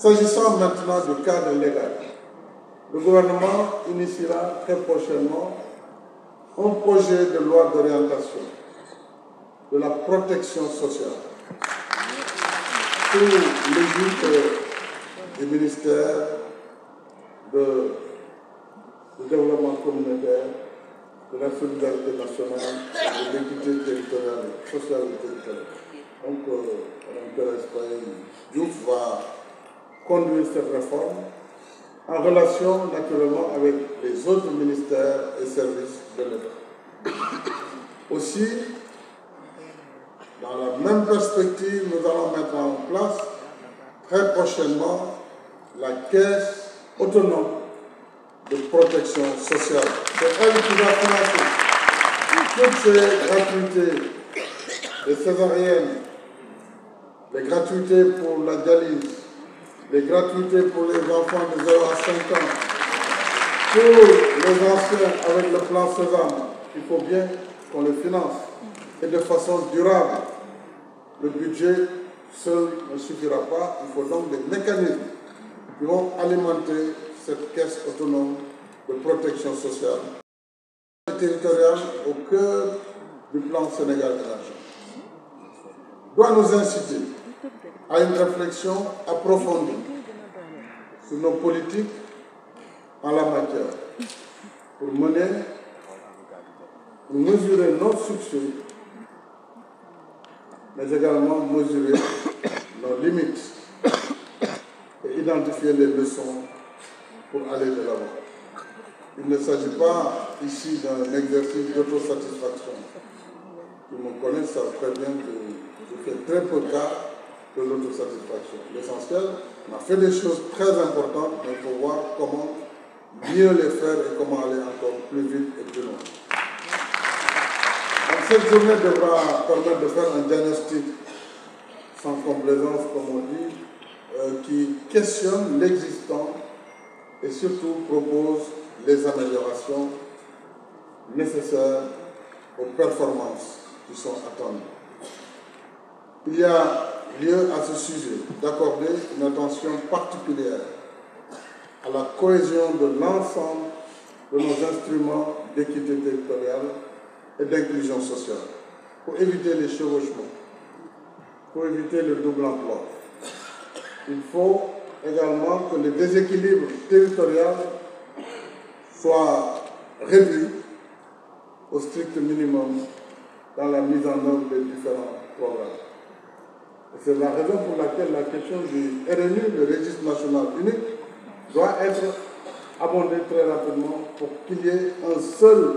S'agissant maintenant du cadre légal, le gouvernement initiera très prochainement un projet de loi d'orientation de la protection sociale sous l'égide du ministère du développement communautaire, de la solidarité nationale et de l'équité territoriale, sociale et territoriale. Donc, Mme Thérèse Faye-Diouf va conduire cette réforme en relation naturellement avec les autres ministères et services de l'État. Aussi, dans la même perspective, nous allons mettre en place très prochainement la caisse autonome de protection sociale. C'est elle qui va financer toutes ces gratuités, les césariennes, les gratuités pour la dialyse, les gratuités pour les enfants de 0 à 5 ans, pour les anciens avec le plan Sésame. Il faut bien qu'on le finance et de façon durable. Le budget seul ne suffira pas, il faut donc des mécanismes qui vont alimenter cette caisse autonome de protection sociale et territoriale au cœur du plan Sénégal élargi. Doit nous inciter à une réflexion approfondie sur nos politiques en la matière pour mesurer notre succès, mais également mesurer nos limites et identifier les leçons pour aller de l'avant. Il ne s'agit pas ici d'un exercice d'autosatisfaction. Qui me connaissent savent très bien que je fais très peu cas de l'autosatisfaction. L'essentiel, on a fait des choses très importantes, mais il faut voir comment mieux les faire et comment aller encore plus vite et plus loin. Donc, cette journée devra permettre de faire un diagnostic sans complaisance, comme on dit, qui questionne l'existant et surtout propose les améliorations nécessaires aux performances qui sont attendues. Il y a lieu à ce sujet d'accorder une attention particulière à la cohésion de l'ensemble de nos instruments d'équité territoriale et d'inclusion sociale pour éviter les chevauchements, pour éviter le double emploi. Il faut également que le déséquilibre territorial soit réduit au strict minimum dans la mise en œuvre des différents programmes. C'est la raison pour laquelle la question du RNU, le registre national unique, doit être abordée très rapidement pour qu'il y ait un seul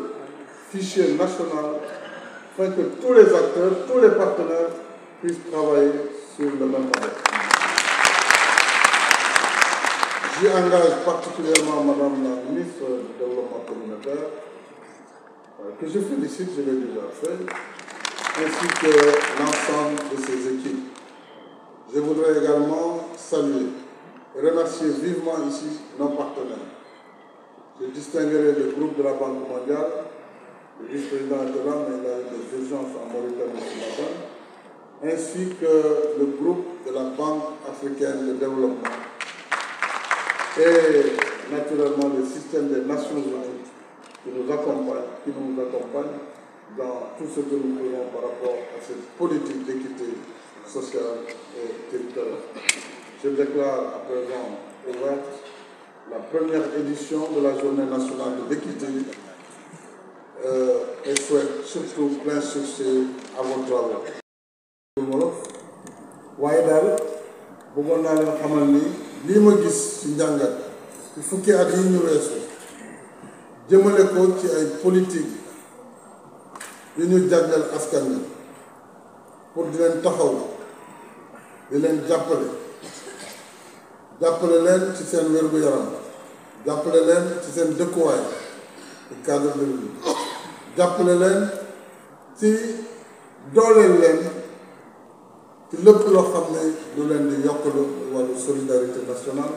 fichier national afin que tous les acteurs, tous les partenaires puissent travailler sur le même modèle. J'y engage particulièrement Madame la ministre du Développement communautaire, que je félicite, je l'ai déjà fait, ainsi que l'ensemble de ses équipes. Je voudrais également saluer et remercier vivement ici nos partenaires. Je distinguerai le groupe de la Banque mondiale, le vice-président était là, mais il a eu des urgences en Mauritanie ce matin, ainsi que le groupe de la Banque africaine de développement et naturellement le système des Nations unies qui nous accompagne dans tout ce que nous faisons par rapport à cette politique d'équité sociale et territoriale. Je déclare à présent ouverte la première édition de la Journée nationale de l'équité et souhaite surtout plein succès à vos travaux. waaye daal bëggoon naa leen xamal ni lii ma gis ci njàngat ci fukki at yi ñu weesu jëmale ko ci ay politique yu ñu jagleel askan wi pour di leen taxaw di leen jàppale leen ci seen wér-gu-yaram jàppale leen ci seen dëkkuwaay ci cadre de vie jàppale leen ci dooleel leen ci lépp loo xam ne lu leen di yokkalu wàllu solidarité nationale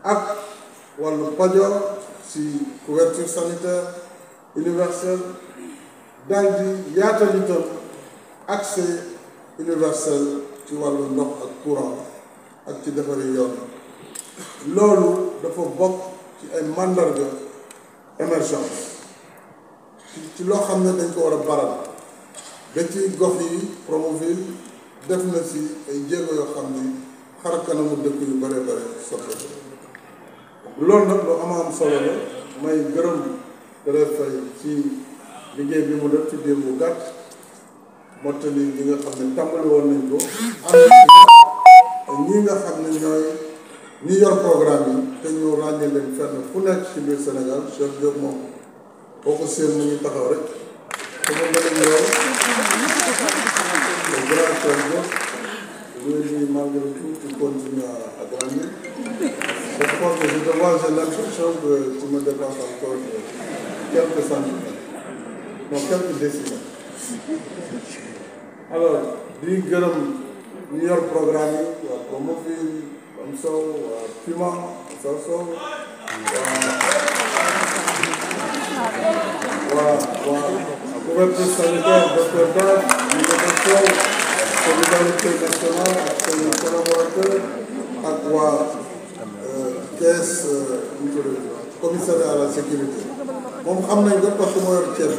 ak wàllu pajoor ci couverture sanitaire universelle daal di yaatal itam accès universel ci wàllu ndox ak courant ak ci defari yoon loolu dafa bokk ci ay mandarga émergence ci loo xam ne dañ ko war a baral ba ci gox yi Promoville def na si ay jéego yoo xam ni xar kanamu dëkk yu bare bare soppeeku loolu nag lu am solo la may gërëm Thérèse Faye ci liggéey bi mu def ci diir bu gàtt mottali li nga xam ne tàmbali woon nañ ko am ñi nga xam ne ñooy ñi yor programme yi te ñu ràññee leen fenn fu nekk ci biir Sénégal Cheikh Diop moom boo ko séen mu ngi taxaw rek te mu nga leen yor le grand Cheikh Diop lui malgré tout tu continues à grandir. Je pense que je te vois, j'ai l'impression que tu me dépasses encore quelques centimètres, non quelques décimètres. Alors di gërëm ñu yor programme yi waa Promoville Am Sow waa Puma Sow waa couverture sanitaire docteur Daf ñu solidarité nationale ak seen collaborateur ak waa caisse commissariat à la sécurité moom xam nañ ko parce que moo yor ceeb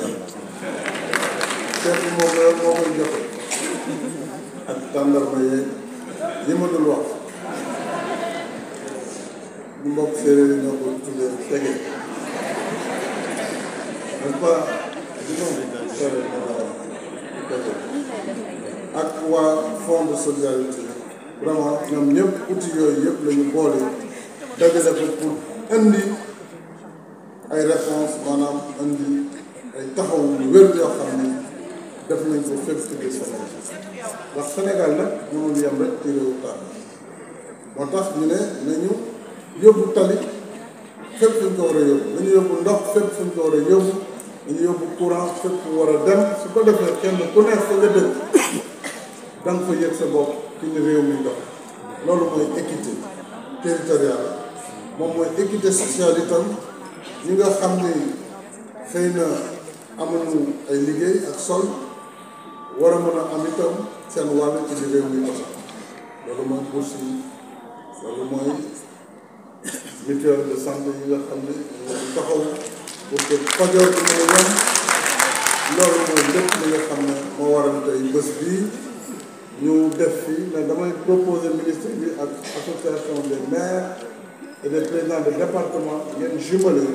bi moo koy joxe ak tàndarma yeeg yi ma dul wax ñu mbokk séeréer yi ñoo ko tuddee tege n'est-ce pas ak waa fonds de solidarité vraiment ñoom ñëpp outils yooyu yëpp la ñu boole dajale ko pour indi ay réponse maanaam indi ay taxaw yu wér yoo xam ne def nañ ko fépp ci biir Sénégal ndax Sénégal nag mënul yem rek ci réewu taal moo tax ñu ne nañu yóbbu tali fépp fu ñu ko war a yóbbu nañu yóbbu ndox fépp fu ñu ko war a yóbbu nañu yóbbu courant fépp fu war a dem su ko defee kenn ku nekk fa nga dëkk da nga fa yëg sa bopp ci ni réew mi dox loolu mooy équité territoriale moom mooy équité sociale itam ñi nga xam ni xëy na amuñu ay liggéey ak sol war a mën a am itam seen wàll ci li réew mi dox loolu mooy bourse yi loolu mooy mutuelle de santé yi nga xam ne ñu taxaw pour que fajoor bi mën a yem loolu mooy lépp li nga xam ne moo waral tey bés bii ñu def fii mais damay proposer ministre bi ak association des maires et des présidents de département ngeen jumeler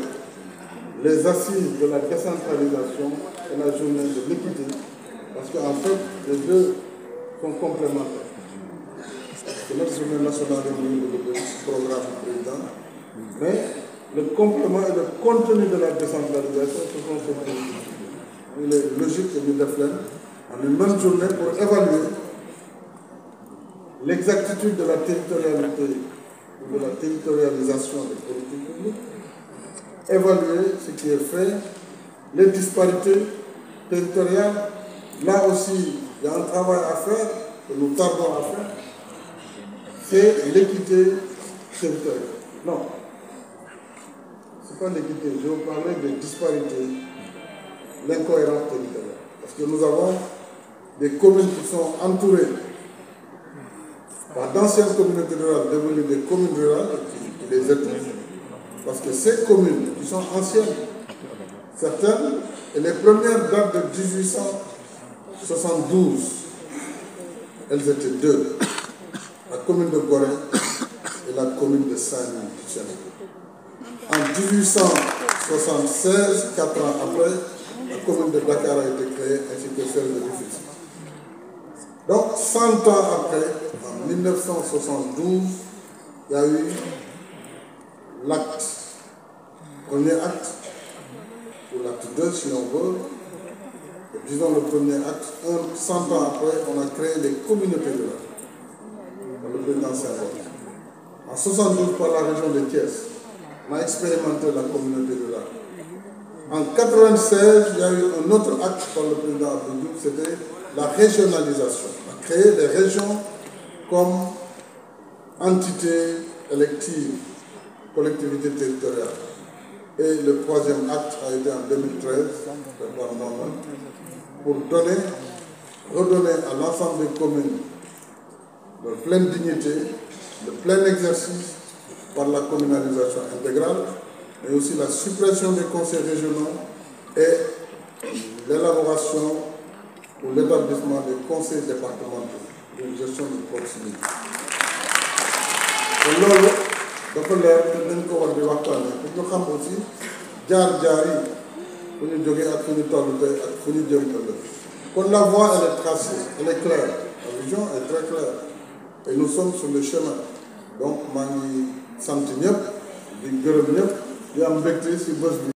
les assises de la décentralisation et la journée de l'équité parce que en fait les deux sont complémentaires. C'est notre journée nationale de programme du président, mais le complément et le contenu de la décentralisation ce sont ces politiques. Il est logique que nous déflènes en une même journée pour évaluer l'exactitude de la territorialité ou de la territorialisation des politiques publiques, évaluer ce qui est fait, les disparités territoriales. Là aussi, il y a un travail à faire, que nous tardons à faire, c'est l'équité territoriale. Non, ce n'est pas l'équité, je vous parlais des disparités, l'incohérence territoriale. Parce que nous avons des communes qui sont entourées par d'anciennes communautés rurales devenues des communes rurales qui les étouffent. Parce que ces communes qui sont anciennes, certaines, et les premières datent de 1872, elles étaient deux, la commune de Gorée et la commune de Saint-Louis. En 1876, 4 ans après, la commune de Dakar a été créée ainsi que celle de Rufisque. Donc 100 ans après, en 1972, il y a eu l'acte, premier acte, ou l'acte 2 si on veut, disons le premier acte, 100 ans après, on a créé les communautés rurales, dans le président Senghor. En 72, par la région de Thiès, on a expérimenté la communauté rurale. En 96, il y a eu un autre acte par le président Abdou Diouf, c'était la régionalisation. On a créé des régions comme entité élective, collectivité territoriale. Et le troisième acte a été en 2013, par moi-même, pour redonner à l'ensemble des communes leur pleine dignité, le plein exercice par la communalisation intégrale, mais aussi la suppression des conseils régionaux et l'élaboration ou l'établissement des conseils départementaux de gestion de proximité. Et loolu dafa leer te dañ ko war di waxtaanee pour ñu xam aussi jaar-jaar yi fu ñu jógee ak fu ñu toll tey ak fu ñu jëm ëllëg. Kon la voie elle est tracée, elle est claire, la vision est très claire et nous sommes sur le chemin. Donc maa ngi sant ñëpp di gërëm ñëpp di am mbégte si bés bi.